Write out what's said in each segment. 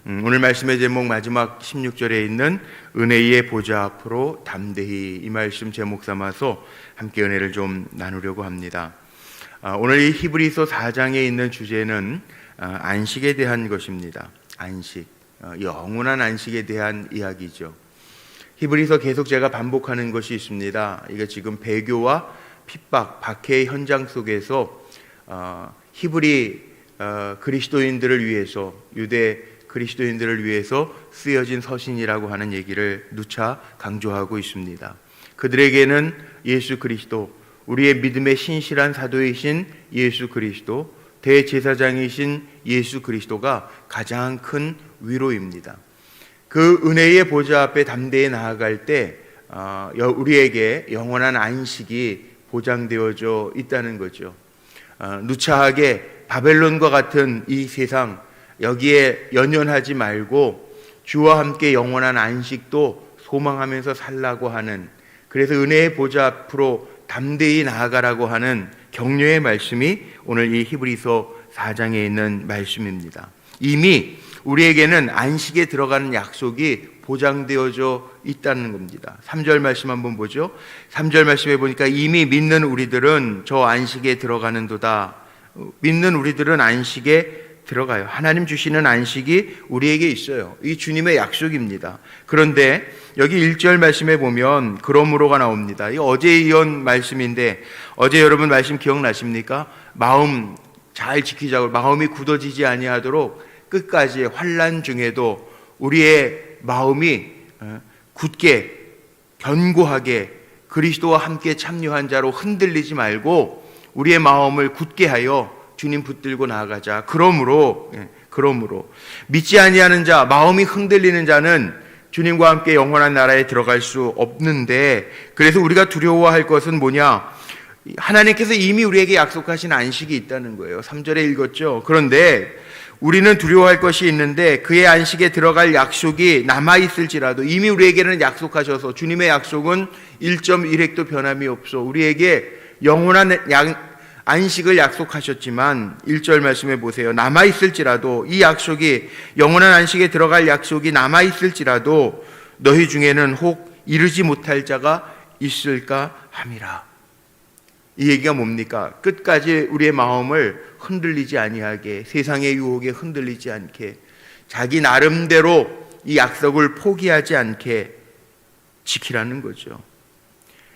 오늘 말씀의 제목 마지막 16절에 있는 은혜의 보좌 앞으로 담대히, 이 말씀 제목 삼아서 함께 은혜를 좀 나누려고 합니다. 오늘 이 히브리서 4장에 있는 주제는 안식에 대한 것입니다. 안식, 영원한 안식에 대한 이야기죠. 히브리서 계속 제가 반복하는 것이 있습니다. 이게 지금 배교와 핍박, 박해의 현장 속에서 히브리 그리스도인들을 위해서, 유대 그리스도인들을 위해서 쓰여진 서신이라고 하는 얘기를 누차 강조하고 있습니다. 그들에게는 예수 그리스도, 우리의 믿음의 신실한 사도이신 예수 그리스도, 대제사장이신 예수 그리스도가 가장 큰 위로입니다. 그 은혜의 보좌 앞에 담대히 나아갈 때 우리에게 영원한 안식이 보장되어져 있다는 거죠. 누차하게 바벨론과 같은 이 세상, 여기에 연연하지 말고 주와 함께 영원한 안식도 소망하면서 살라고 하는, 그래서 은혜의 보좌 앞으로 담대히 나아가라고 하는 격려의 말씀이 오늘 이 히브리서 4장에 있는 말씀입니다. 이미 우리에게는 안식에 들어가는 약속이 보장되어져 있다는 겁니다. 3절 말씀 한번 보죠. 3절 말씀에 보니까 이미 믿는 우리들은 저 안식에 들어가는도다. 믿는 우리들은 안식에 들어가요. 하나님 주시는 안식이 우리에게 있어요. 이 주님의 약속입니다. 그런데 여기 1절 말씀에 보면 그러므로가 나옵니다. 이 어제 이은 말씀인데, 어제 여러분 말씀 기억나십니까? 마음 잘 지키자고, 마음이 굳어지지 아니하도록 끝까지 환난 중에도 우리의 마음이 굳게 견고하게 그리스도와 함께 참여한 자로 흔들리지 말고 우리의 마음을 굳게 하여 주님 붙들고 나아가자. 그러므로 믿지 아니하는 자, 마음이 흔들리는 자는 주님과 함께 영원한 나라에 들어갈 수 없는데, 그래서 우리가 두려워할 것은 뭐냐? 하나님께서 이미 우리에게 약속하신 안식이 있다는 거예요. 3절에 읽었죠. 그런데 우리는 두려워할 것이 있는데 그의 안식에 들어갈 약속이 남아있을지라도, 이미 우리에게는 약속하셔서, 주님의 약속은 1.1획도 변함이 없어 우리에게 영원한 안식을 약속하셨지만 1절 말씀해 보세요. 남아있을지라도, 이 약속이, 영원한 안식에 들어갈 약속이 남아있을지라도 너희 중에는 혹 이르지 못할 자가 있을까 함이라. 이 얘기가 뭡니까? 끝까지 우리의 마음을 흔들리지 아니하게, 세상의 유혹에 흔들리지 않게, 자기 나름대로 이 약속을 포기하지 않게 지키라는 거죠.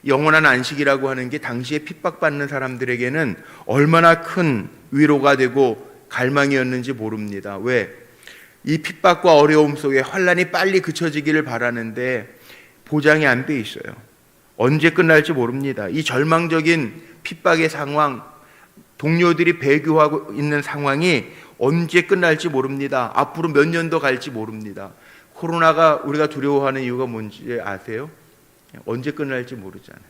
영원한 안식이라고 하는 게 당시에 핍박받는 사람들에게는 얼마나 큰 위로가 되고 갈망이었는지 모릅니다. 왜? 이 핍박과 어려움 속에 환난이 빨리 그쳐지기를 바라는데 보장이 안 돼 있어요. 언제 끝날지 모릅니다. 이 절망적인 핍박의 상황, 동료들이 배교하고 있는 상황이 언제 끝날지 모릅니다. 앞으로 몇 년 더 갈지 모릅니다. 코로나가 우리가 두려워하는 이유가 뭔지 아세요? 언제 끝날지 모르잖아요.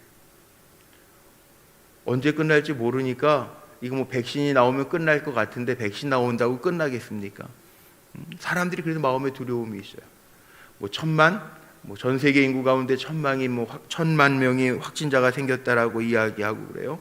언제 끝날지 모르니까 이거 뭐 백신이 나오면 끝날 것 같은데 백신 나온다고 끝나겠습니까? 사람들이 그래서 마음에 두려움이 있어요. 뭐 전 세계 인구 가운데 1,000만 명이 확진자가 생겼다라고 이야기하고 그래요.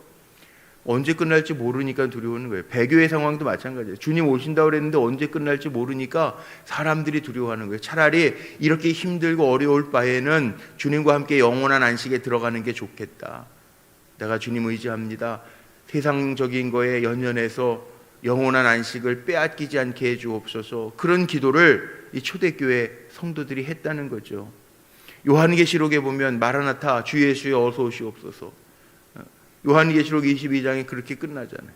언제 끝날지 모르니까 두려워하는 거예요. 배교의 상황도 마찬가지예요. 주님 오신다고 그랬는데 언제 끝날지 모르니까 사람들이 두려워하는 거예요. 차라리 이렇게 힘들고 어려울 바에는 주님과 함께 영원한 안식에 들어가는 게 좋겠다. 내가 주님 의지합니다. 세상적인 거에 연연해서 영원한 안식을 빼앗기지 않게 해주옵소서. 그런 기도를 이 초대교회 성도들이 했다는 거죠. 요한계시록에 보면 마라나타, 주 예수여 어서 오시옵소서. 요한계시록 22장이 그렇게 끝나잖아요.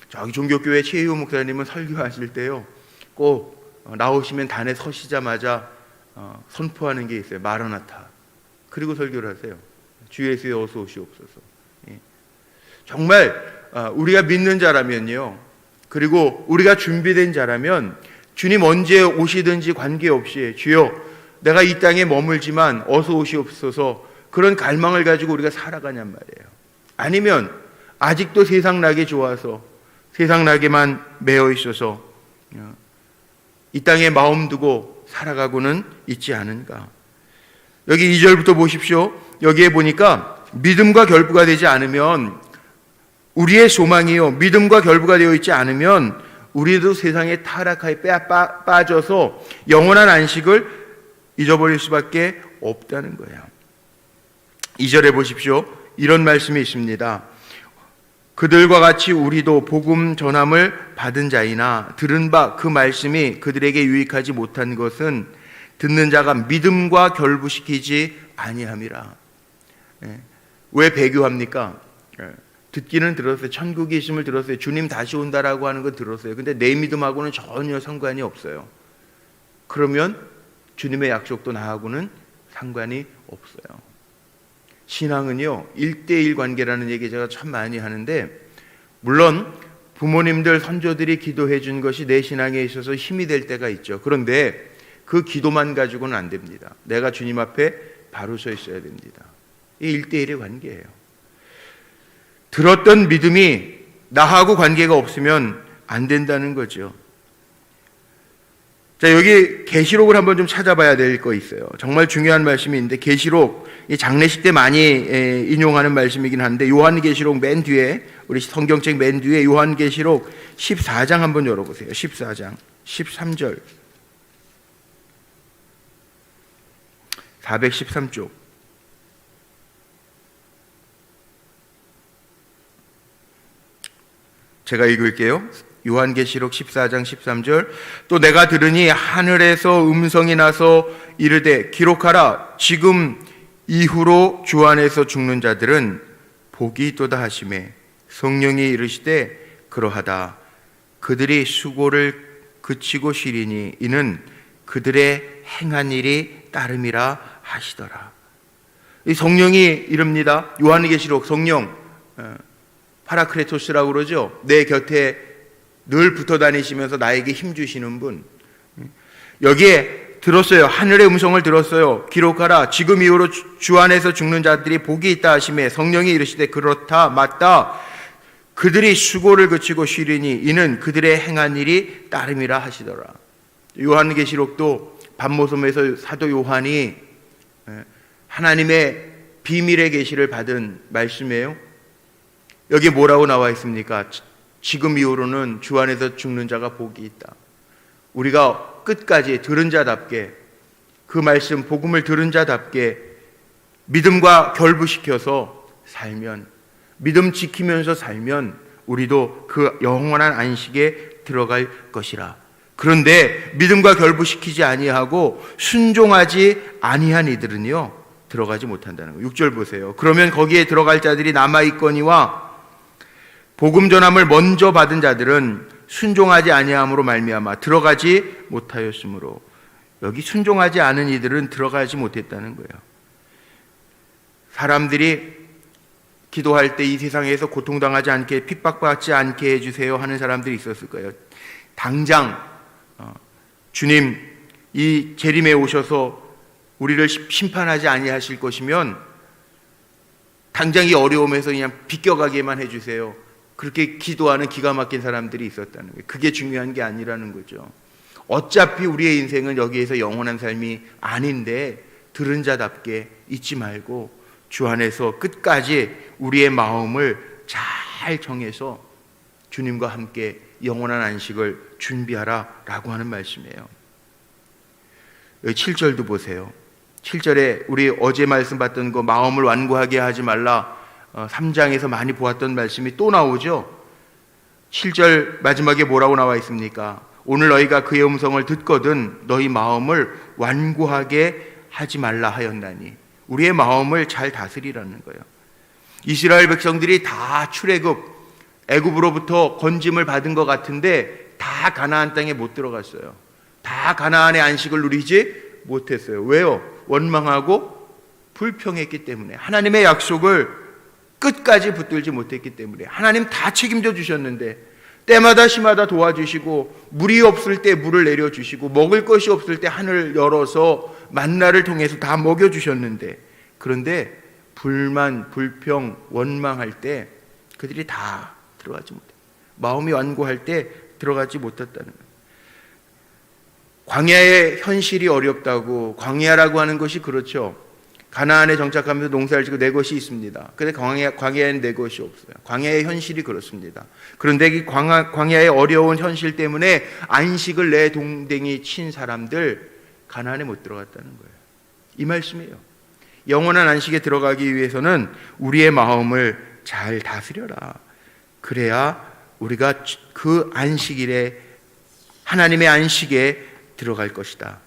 저기 종교교회 최희우 목사님은 설교하실 때요, 꼭 나오시면 단에 서시자마자 선포하는 게 있어요. 마라나타. 그리고 설교를 하세요. 주 예수여 어서 오시옵소서. 정말 우리가 믿는 자라면요, 그리고 우리가 준비된 자라면 주님 언제 오시든지 관계없이 주여 내가 이 땅에 머물지만 어서 오시옵소서, 그런 갈망을 가지고 우리가 살아가냔 말이에요. 아니면 아직도 세상 나게 좋아서 세상 나게만 매여 있어서 이 땅에 마음 두고 살아가고는 있지 않은가. 여기 2절부터 보십시오. 여기에 보니까 믿음과 결부가 되지 않으면, 우리의 소망이요, 믿음과 결부가 되어 있지 않으면 우리도 세상에 타락하에 빠져서 영원한 안식을 잊어버릴 수밖에 없다는 거예요. 2절에 보십시오. 이런 말씀이 있습니다. 그들과 같이 우리도 복음 전함을 받은 자이나 들은 바 그 말씀이 그들에게 유익하지 못한 것은 듣는 자가 믿음과 결부시키지 아니함이라. 왜 배교합니까? 듣기는 들었어요. 천국이 있음을 들었어요. 주님 다시 온다라고 하는 거 들었어요. 근데 내 믿음하고는 전혀 상관이 없어요. 그러면 주님의 약속도 나하고는 상관이 없어요. 신앙은요, 1대1 관계라는 얘기 제가 참 많이 하는데, 물론 부모님들, 선조들이 기도해 준 것이 내 신앙에 있어서 힘이 될 때가 있죠. 그런데 그 기도만 가지고는 안 됩니다. 내가 주님 앞에 바로 서 있어야 됩니다. 이 1대1의 관계예요. 들었던 믿음이 나하고 관계가 없으면 안 된다는 거죠. 자, 여기 계시록을 한번 좀 찾아봐야 될 거 있어요. 정말 중요한 말씀이 있는데, 계시록 이 장례식 때 많이 인용하는 말씀이긴 한데, 요한계시록 맨 뒤에, 우리 성경책 맨 뒤에 요한계시록 14장 한번 열어보세요. 14장 13절 413쪽. 제가 읽을게요. 요한계시록 14장 13절. 또 내가 들으니 하늘에서 음성이 나서 이르되 기록하라. 지금 이후로 주 안에서 죽는 자들은 복이 있도다 하시매 성령이 이르시되 그러하다. 그들이 수고를 그치고 쉬리니 이는 그들의 행한 일이 따름이라 하시더라. 이 성령이 이릅니다. 요한계시록 성령, 파라크레토스라고 그러죠. 내 곁에 늘 붙어 다니시면서 나에게 힘 주시는 분. 여기에 들었어요. 하늘의 음성을 들었어요. 기록하라. 지금 이후로 주 안에서 죽는 자들이 복이 있다 하시매 성령이 이르시되 그렇다 맞다. 그들이 수고를 그치고 쉬리니 이는 그들의 행한 일이 따름이라 하시더라. 요한계시록도 반모섬에서 사도 요한이 하나님의 비밀의 계시를 받은 말씀이에요. 여기 뭐라고 나와 있습니까? 지금 이후로는 주 안에서 죽는 자가 복이 있다. 우리가 끝까지 들은 자답게, 그 말씀 복음을 들은 자답게 믿음과 결부시켜서 살면, 믿음 지키면서 살면 우리도 그 영원한 안식에 들어갈 것이라. 그런데 믿음과 결부시키지 아니하고 순종하지 아니한 이들은요 들어가지 못한다는 거예요. 6절 보세요. 그러면 거기에 들어갈 자들이 남아있거니와 복음 전함을 먼저 받은 자들은 순종하지 아니함으로 말미암아 들어가지 못하였으므로, 여기 순종하지 않은 이들은 들어가지 못했다는 거예요. 사람들이 기도할 때 이 세상에서 고통당하지 않게, 핍박받지 않게 해주세요 하는 사람들이 있었을 거예요. 당장 주님 이 재림에 오셔서 우리를 심판하지 아니하실 것이면 당장 이 어려움에서 그냥 비껴가게만 해주세요. 그렇게 기도하는 기가 막힌 사람들이 있었다는 거예요. 그게 중요한 게 아니라는 거죠. 어차피 우리의 인생은 여기에서 영원한 삶이 아닌데 들은 자답게 잊지 말고 주 안에서 끝까지 우리의 마음을 잘 정해서 주님과 함께 영원한 안식을 준비하라라고 하는 말씀이에요. 여기 7절도 보세요. 7절에 우리 어제 말씀 봤던 거 마음을 완고하게 하지 말라, 3장에서 많이 보았던 말씀이 또 나오죠. 7절 마지막에 뭐라고 나와 있습니까? 오늘 너희가 그의 음성을 듣거든 너희 마음을 완고하게 하지 말라 하였나니, 우리의 마음을 잘 다스리라는 거예요. 이스라엘 백성들이 다 출애굽 애굽으로부터 건짐을 받은 것 같은데 다 가나안 땅에 못 들어갔어요. 다 가나안의 안식을 누리지 못했어요. 왜요? 원망하고 불평했기 때문에, 하나님의 약속을 끝까지 붙들지 못했기 때문에. 하나님 다 책임져 주셨는데 때마다 시마다 도와주시고, 물이 없을 때 물을 내려주시고, 먹을 것이 없을 때 하늘을 열어서 만나를 통해서 다 먹여주셨는데, 그런데 불만, 불평, 원망할 때 그들이 다 들어가지 못해. 마음이 완고할 때 들어가지 못했다는 거예요. 광야의 현실이 어렵다고, 광야라고 하는 것이 그렇죠. 가나안에 정착하면서 농사를 짓고 내 것이 있습니다. 그런데 광야에는 내 것이 없어요. 광야의 현실이 그렇습니다. 그런데 이 광야의 어려운 현실 때문에 안식을 내 동댕이 친 사람들 가나안에 못 들어갔다는 거예요. 이 말씀이에요. 영원한 안식에 들어가기 위해서는 우리의 마음을 잘 다스려라. 그래야 우리가 그 안식일에 하나님의 안식에 들어갈 것이다.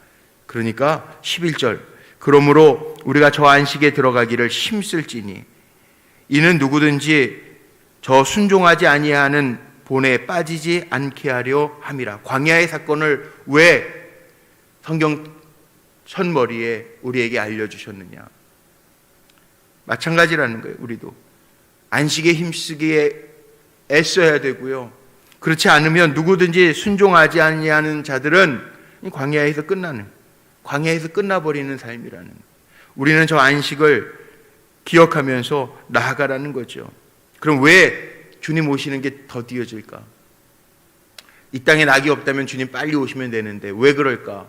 그러니까 11절, 그러므로 우리가 저 안식에 들어가기를 힘쓸지니 이는 누구든지 저 순종하지 아니하는 본에 빠지지 않게 하려 함이라. 광야의 사건을 왜 성경 첫머리에 우리에게 알려주셨느냐. 마찬가지라는 거예요. 우리도 안식에 힘쓰기에 애써야 되고요. 그렇지 않으면 누구든지 순종하지 아니하는 자들은 광야에서 끝나버리는 삶이라는 거예요. 우리는 저 안식을 기억하면서 나아가라는 거죠. 그럼 왜 주님 오시는 게 더디어질까? 이 땅에 낙이 없다면 주님 빨리 오시면 되는데 왜 그럴까?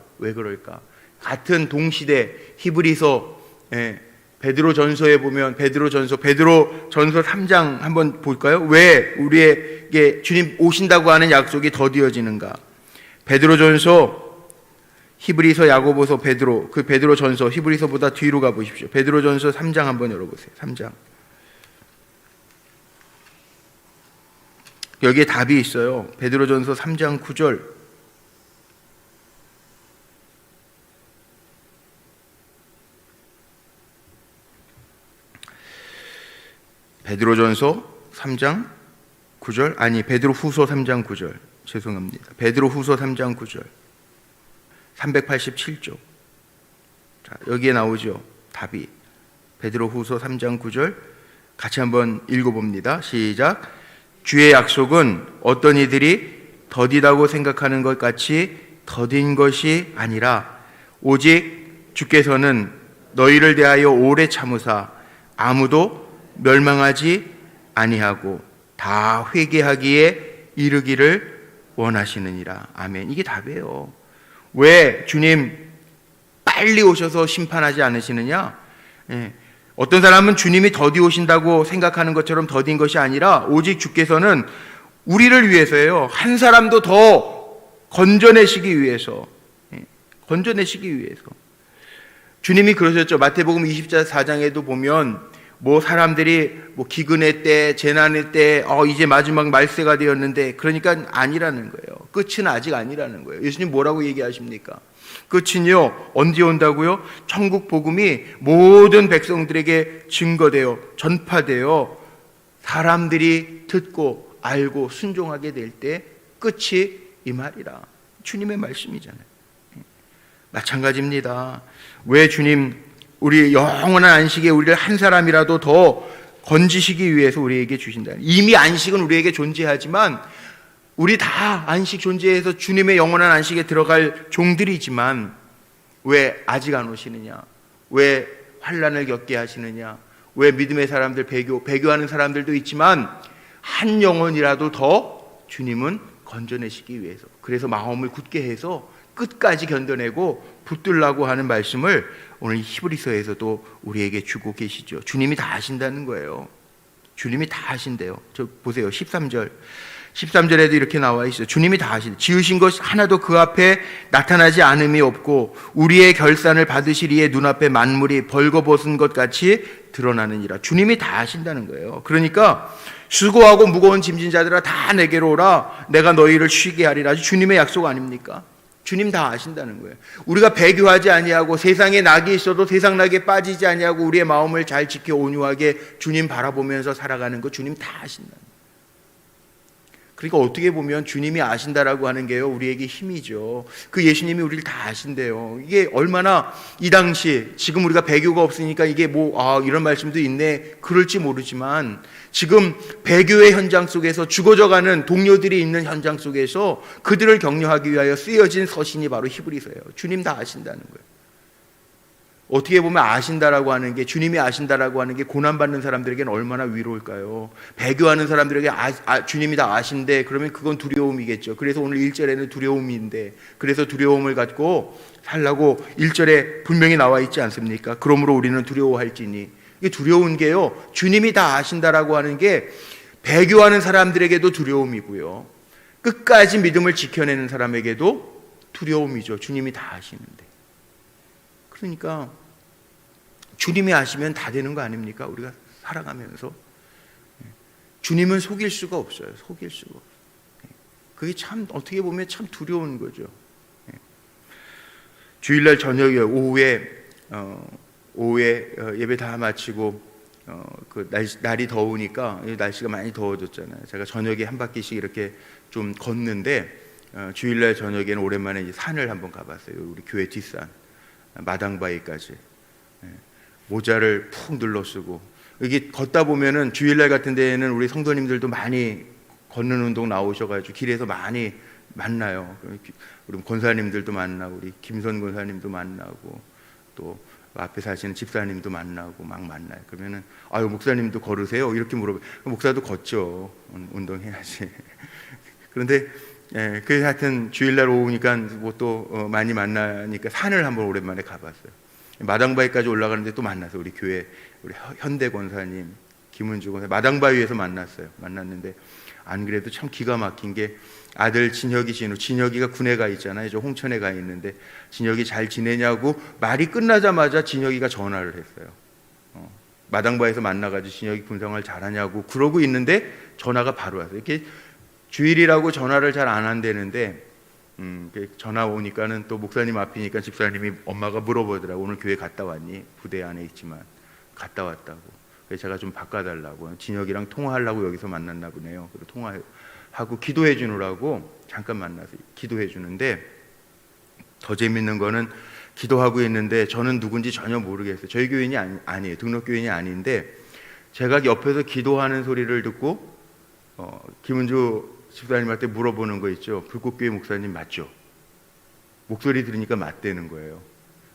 같은 동시대 히브리서, 베드로전서에 보면 베드로전서 3장 한번 볼까요? 왜 우리에게 주님 오신다고 하는 약속이 더디어지는가? 베드로전서, 히브리서, 야고보서, 베드로전서, 히브리서보다 뒤로 가 보십시오. 베드로전서 3장 한번 열어보세요. 3장. 여기에 답이 있어요. 베드로전서 3장 9절. 베드로전서 3장 9절, 아니 베드로후서 3장 9절, 죄송합니다. 베드로후서 3장 9절, 387쪽. 자, 여기에 나오죠. 답이. 베드로후서 3장 9절 같이 한번 읽어봅니다. 시작. 주의 약속은 어떤 이들이 더디다고 생각하는 것 같이 더딘 것이 아니라 오직 주께서는 너희를 대하여 오래 참으사 아무도 멸망하지 아니하고 다 회개하기에 이르기를 원하시느니라. 아멘. 이게 답이에요. 왜 주님 빨리 오셔서 심판하지 않으시느냐? 어떤 사람은 주님이 더디 오신다고 생각하는 것처럼 더딘 것이 아니라 오직 주께서는 우리를 위해서예요. 한 사람도 더 건져내시기 위해서. 주님이 그러셨죠. 마태복음 24장에도 보면 사람들이 기근의 때, 재난의 때, 이제 마지막 말세가 되었는데, 그러니까 아니라는 거예요. 끝은 아직 아니라는 거예요. 예수님 뭐라고 얘기하십니까? 끝은요, 언제 온다고요? 천국 복음이 모든 백성들에게 증거되어, 전파되어, 사람들이 듣고, 알고, 순종하게 될 때, 끝이 이 말이라. 주님의 말씀이잖아요. 마찬가지입니다. 왜 주님, 우리 영원한 안식에 우리를 한 사람이라도 더 건지시기 위해서 우리에게 주신다. 이미 안식은 우리에게 존재하지만 우리 다 안식 존재해서 주님의 영원한 안식에 들어갈 종들이지만 왜 아직 안 오시느냐? 왜 환난을 겪게 하시느냐? 왜 믿음의 사람들 배교하는 사람들도 있지만 한 영혼이라도 더 주님은 건져내시기 위해서, 그래서 마음을 굳게 해서 끝까지 견뎌내고 붙들라고 하는 말씀을 오늘 히브리서에서도 우리에게 주고 계시죠. 주님이 다 하신다는 거예요. 주님이 다 하신대요. 저 보세요. 13절에도 이렇게 나와 있어요. 주님이 다 하신대. 지으신 것 하나도 그 앞에 나타나지 않음이 없고 우리의 결산을 받으시리에 눈앞에 만물이 벌거벗은 것 같이 드러나느니라. 주님이 다 하신다는 거예요. 그러니까 수고하고 무거운 짐진 자들아 다 내게로 오라. 내가 너희를 쉬게 하리라. 주님의 약속 아닙니까? 주님 다 아신다는 거예요. 우리가 배교하지 아니하고 세상에 낙이 있어도 세상 낙에 빠지지 아니하고 우리의 마음을 잘 지켜 온유하게 주님 바라보면서 살아가는 거 주님 다 아신다는 거예요. 그러니까 어떻게 보면 주님이 아신다라고 하는 게요, 우리에게 힘이죠. 그 예수님이 우리를 다 아신대요. 이게 얼마나 이 당시, 지금 우리가 배교가 없으니까 이게 이런 말씀도 있네, 그럴지 모르지만 지금 배교의 현장 속에서 죽어져가는 동료들이 있는 현장 속에서 그들을 격려하기 위하여 쓰여진 서신이 바로 히브리서예요. 주님 다 아신다는 거예요. 어떻게 보면 아신다라고 하는 게, 주님이 아신다라고 하는 게 고난받는 사람들에게는 얼마나 위로일까요? 배교하는 사람들에게 주님이 다 아신데 그러면 그건 두려움이겠죠. 그래서 오늘 1절에는 두려움인데, 그래서 두려움을 갖고 살라고 1절에 분명히 나와 있지 않습니까? 그러므로 우리는 두려워할지니. 이게 두려운 게요, 주님이 다 아신다라고 하는 게 배교하는 사람들에게도 두려움이고요, 끝까지 믿음을 지켜내는 사람에게도 두려움이죠. 주님이 다 아시는데. 그러니까 주님이 아시면 다 되는 거 아닙니까? 우리가 살아가면서 주님은 속일 수가 없어요. 속일 수가 없어요. 그게 참 어떻게 보면 참 두려운 거죠. 주일날 저녁에 오후에 예배 다 마치고 날이 더우니까, 날씨가 많이 더워졌잖아요. 제가 저녁에 한 바퀴씩 이렇게 좀 걷는데, 주일날 저녁에는 오랜만에 이제 산을 한번 가봤어요. 우리 교회 뒷산 마당바위까지. 모자를 푹 눌러 쓰고, 이게 걷다 보면은 주일날 같은 데에는 우리 성도님들도 많이 걷는 운동 나오셔가지고 길에서 많이 만나요. 우리 권사님들도 만나고, 우리 김선 권사님도 만나고, 또 앞에 사시는 집사님도 만나고 막 만나요. 그러면은 아유, 목사님도 걸으세요? 이렇게 물어봐요. 목사도 걷죠. 운동해야지. 그런데 그 하여튼 주일날 오후니까 뭐 또 많이 만나니까 산을 한번 오랜만에 가봤어요. 마당바위까지 올라가는데 또 만나서 우리 교회 우리 현대 권사님, 김은주 권사 마당바위에서 만났는데 안 그래도 참 기가 막힌 게, 아들 진혁이가 군에 가 있잖아요. 저 홍천에 가 있는데 진혁이 잘 지내냐고 말이 끝나자마자 진혁이가 전화를 했어요. 마당바에서 만나가지고 진혁이 군생활 잘하냐고 그러고 있는데 전화가 바로 왔어요. 이렇게 주일이라고 전화를 잘 안 한다는데, 전화 오니까는 또 목사님 앞이니까 집사님이, 엄마가 물어보더라고. 오늘 교회 갔다 왔니? 부대 안에 있지만 갔다 왔다고. 그래서 제가 좀 바꿔달라고, 진혁이랑 통화하려고 여기서 만났나 보네요. 그래서 통화하고 기도해 주느라고 잠깐 만나서 기도해 주는데, 더 재밌는 거는 기도하고 있는데 저는 누군지 전혀 모르겠어요. 저희 교인이 아니에요. 등록교인이 아닌데, 제가 옆에서 기도하는 소리를 듣고 김은주 집사님한테 물어보는 거 있죠. 불꽃교회 목사님 맞죠? 목소리 들으니까 맞대는 거예요.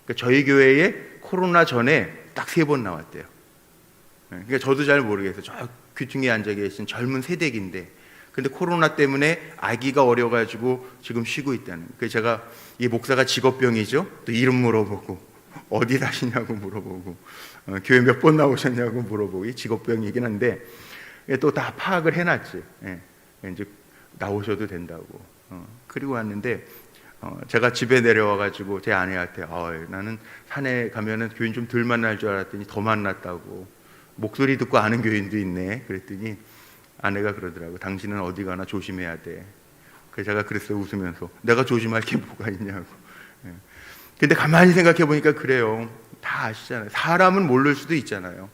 그러니까 저희 교회에 코로나 전에 딱 3번 나왔대요. 그러니까 저도 잘 모르겠어요. 저 귀퉁이에 앉아 계신 젊은 세대기인데, 근데 코로나 때문에 아기가 어려가지고 지금 쉬고 있다는. 그래서 제가, 이 목사가 직업병이죠. 또 이름 물어보고, 어디 사시냐고 물어보고, 교회 몇 번 나오셨냐고 물어보고, 이 직업병이긴 한데 또 다 파악을 해놨지. 이제 나오셔도 된다고. 그리고 왔는데 제가 집에 내려와가지고 제 아내한테, 나는 산에 가면은 교인 좀 덜 만날 줄 알았더니 더 만났다고. 목소리 듣고 아는 교인도 있네. 그랬더니 아내가 그러더라고. 당신은 어디 가나 조심해야 돼. 그래서 제가 그랬어요, 웃으면서. 내가 조심할 게 뭐가 있냐고. 근데 가만히 생각해 보니까 그래요. 다 아시잖아요. 사람은 모를 수도 있잖아요.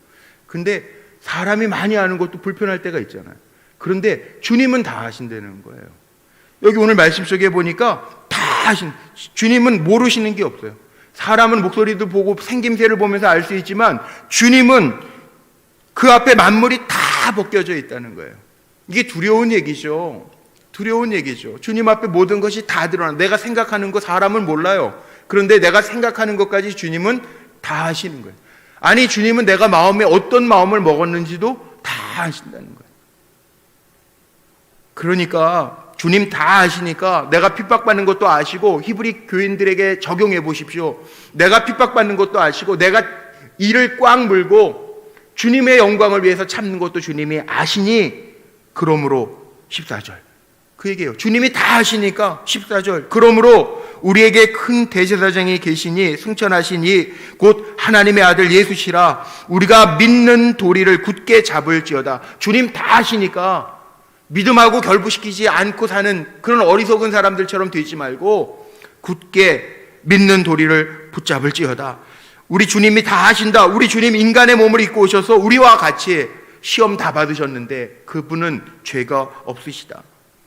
근데 사람이 많이 아는 것도 불편할 때가 있잖아요. 그런데 주님은 다 아신다는 거예요. 여기 오늘 말씀 속에 보니까 다 주님은 모르시는 게 없어요. 사람은 목소리도 보고 생김새를 보면서 알 수 있지만, 주님은 그 앞에 만물이 다 벗겨져 있다는 거예요. 이게 두려운 얘기죠. 두려운 얘기죠. 주님 앞에 모든 것이 다 드러나. 내가 생각하는 거 사람은 몰라요. 그런데 내가 생각하는 것까지 주님은 다 아시는 거예요. 아니, 주님은 내가 마음에 어떤 마음을 먹었는지도 다 아신다는 거예요. 그러니까 주님 다 아시니까 내가 핍박받는 것도 아시고, 히브리 교인들에게 적용해 보십시오. 내가 핍박받는 것도 아시고, 내가 이를 꽉 물고 주님의 영광을 위해서 참는 것도 주님이 아시니, 그러므로 14절 그 얘기예요. 주님이 다 아시니까 14절, 그러므로 우리에게 큰 대제사장이 계시니 승천하시니 곧 하나님의 아들 예수시라. 우리가 믿는 도리를 굳게 잡을지어다. 주님 다 아시니까 믿음하고 결부시키지 않고 사는 그런 어리석은 사람들처럼 되지 말고 굳게 믿는 도리를 붙잡을지어다. 우리 주님이 다 아신다. 우리 주님 인간의 몸을 입고 오셔서 우리와 같이 시험 다 받으셨는데 그분은 죄가 없으시다.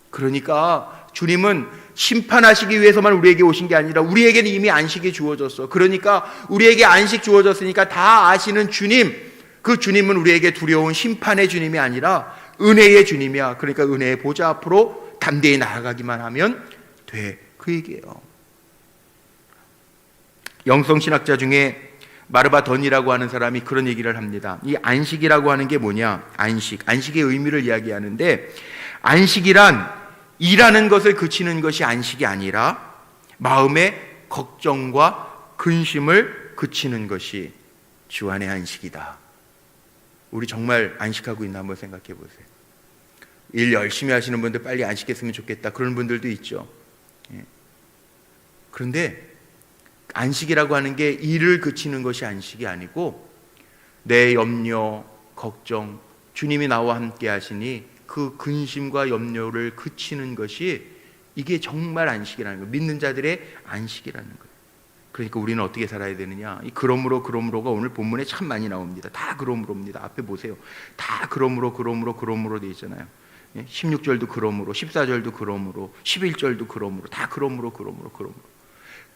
그러니까 주님은 심판하시기 위해서만 우리에게 오신 게 아니라 우리에게는 이미 안식이 주어졌어. 그러니까 우리에게 안식 주어졌으니까 다 아시는 주님, 그 주님은 우리에게 두려운 심판의 주님이 아니라 은혜의 주님이야. 그러니까 은혜의 보좌 앞으로 담대히 나아가기만 하면 돼. 그 얘기예요. 영성신학자 중에 마르바던이라고 하는 사람이 그런 얘기를 합니다. 이 안식이라고 하는 게 뭐냐? 안식의 의미를 이야기하는데, 안식이란 일하는 것을 그치는 것이 안식이 아니라 마음의 걱정과 근심을 그치는 것이 주 안의 안식이다. 우리 정말 안식하고 있나 한번 생각해 보세요. 일 열심히 하시는 분들 빨리 안식했으면 좋겠다, 그런 분들도 있죠. 그런데 안식이라고 하는 게 일을 그치는 것이 안식이 아니고, 내 염려, 걱정, 주님이 나와 함께 하시니 그 근심과 염려를 그치는 것이, 이게 정말 안식이라는 거예요. 믿는 자들의 안식이라는 거예요. 그러니까 우리는 어떻게 살아야 되느냐? 이 그러므로가 오늘 본문에 참 많이 나옵니다. 다 그러므로입니다. 앞에 보세요. 다 그러므로 돼 있잖아요. 16절도 그러므로, 14절도 그러므로, 11절도 그러므로, 다 그러므로.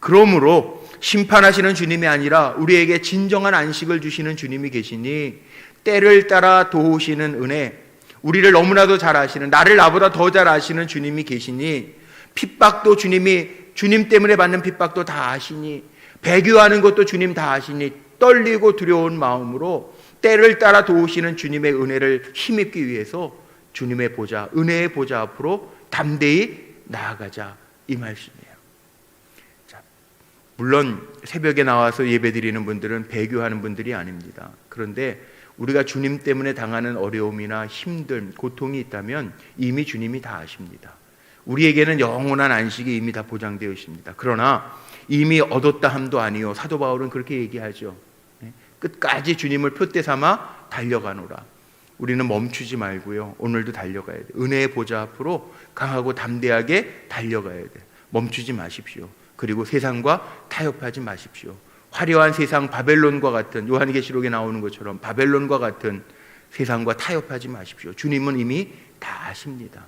그러므로 심판하시는 주님이 아니라 우리에게 진정한 안식을 주시는 주님이 계시니, 때를 따라 도우시는 은혜, 우리를 너무나도 잘 아시는, 나를 나보다 더 잘 아시는 주님이 계시니, 핍박도 주님 때문에 받는 핍박도 다 아시니, 배교하는 것도 주님 다 아시니, 떨리고 두려운 마음으로 때를 따라 도우시는 주님의 은혜를 힘입기 위해서 주님의 보좌, 은혜의 보좌 앞으로 담대히 나아가자, 이 말씀이에요. 자, 물론 새벽에 나와서 예배드리는 분들은 배교하는 분들이 아닙니다. 그런데 우리가 주님 때문에 당하는 어려움이나 힘듦, 고통이 있다면 이미 주님이 다 아십니다. 우리에게는 영원한 안식이 이미 다 보장되어 있습니다. 그러나 이미 얻었다 함도 아니요, 사도 바울은 그렇게 얘기하죠. 끝까지 주님을 표대 삼아 달려가노라. 우리는 멈추지 말고요, 오늘도 달려가야 돼요. 은혜의 보좌 앞으로 강하고 담대하게 달려가야 돼요. 멈추지 마십시오. 그리고 세상과 타협하지 마십시오. 화려한 세상, 바벨론과 같은, 요한계시록에 나오는 것처럼 바벨론과 같은 세상과 타협하지 마십시오. 주님은 이미 다 아십니다.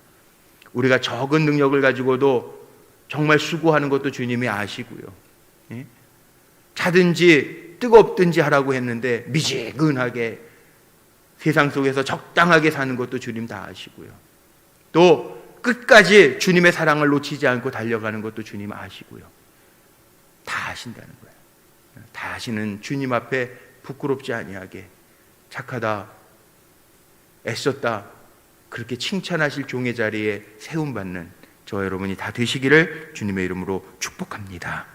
우리가 적은 능력을 가지고도 정말 수고하는 것도 주님이 아시고요. 차든지 뜨겁든지 하라고 했는데 미지근하게 세상 속에서 적당하게 사는 것도 주님 다 아시고요. 또 끝까지 주님의 사랑을 놓치지 않고 달려가는 것도 주님 아시고요. 다 아신다는 거예요. 다 아시는 주님 앞에 부끄럽지 아니하게 착하다, 애썼다, 그렇게 칭찬하실 종의 자리에 세움받는 저 여러분이 다 되시기를 주님의 이름으로 축복합니다.